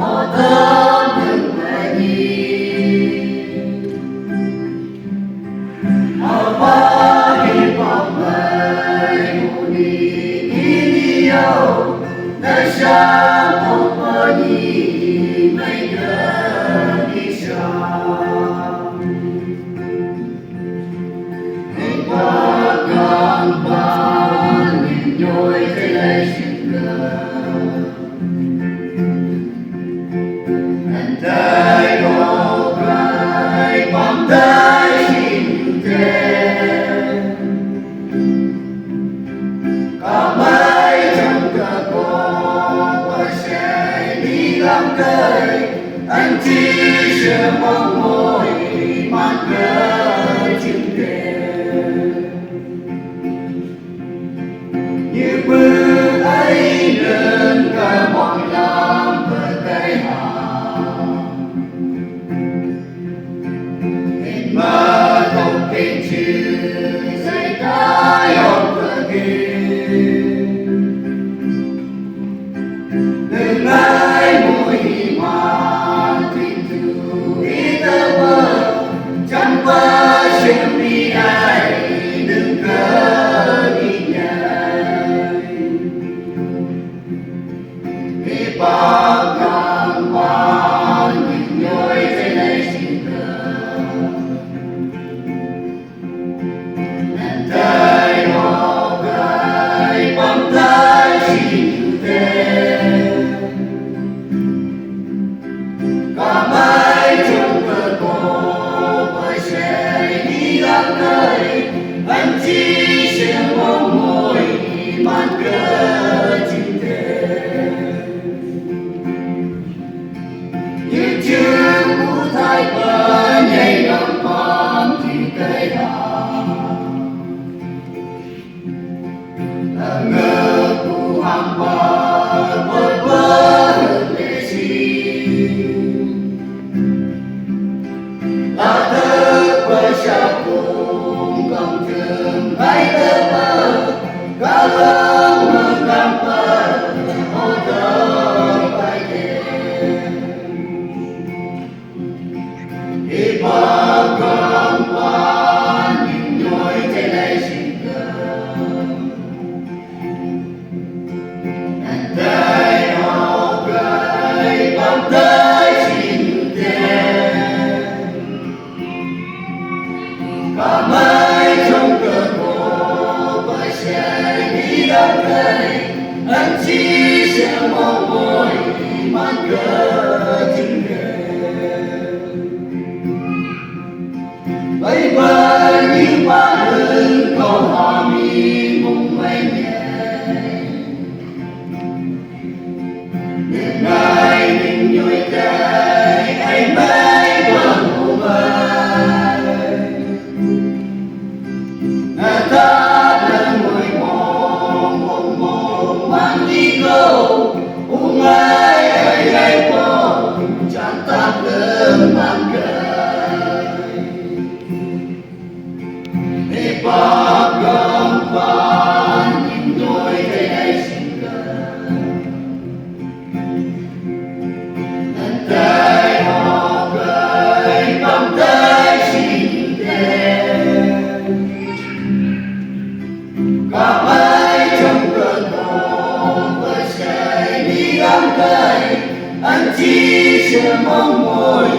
어떤 능력이 어머니 법을 우리 이니요 날 샤모니 메이크니샤 행복한 밤 nhồi thế này xin anh tay đổ cay bóng tay xin thế có mấy trong cơ cô và sẽ đi làm cây anh chỉ sẽ mong mỏi mang cờ chim như bữa ấy lên cả mọi làm với tay hào hình mơ không kinh chữ dây tay ôm cơ kia đừng ai mùi mà tình thư ý tơ mơ chẳng qua xem đi ai đừng cớ đi Bahkan panik nhồi thế này xin cờ anh tay họ gầy bóng tay xin thế có mấy trong cơ cô bởi sẽ đi làm nơi anh chỉ sẽ mong mỏi mang cờ chim thế như chưa của thái bờ nhảy lòng con thì cây đào là ngơ của hàng bờ bờ bờ để xin là thơ bờ sao cùng công trường hay thơ bờ cả lòng mơ cảm bờ ô tơ bay đi bahkan panik nhồi thế này xin cờ anh tay họ gầy bóng tay xin thế có mấy trong cơ cô bởi sẽ đi đâu đây anh chỉ sẽ mong mỏi mang cờ chim bấy bơ như hoa hương câu hò mi mùng mây nhẹ đừng ai đừng nhồi tay hãy mấy bờ hồ bơi ngã ta lên môi mòn mòn mòn mang đi câu uống ai ai ai mòn chẳng tắt lên mang cờ bahkan panik nhồi thế này xin cờ anh tay họ gầy bóng tay xin thế có mấy trong cơn khổ với sẽ đi làm cây anh chỉ sẽ mong mỏi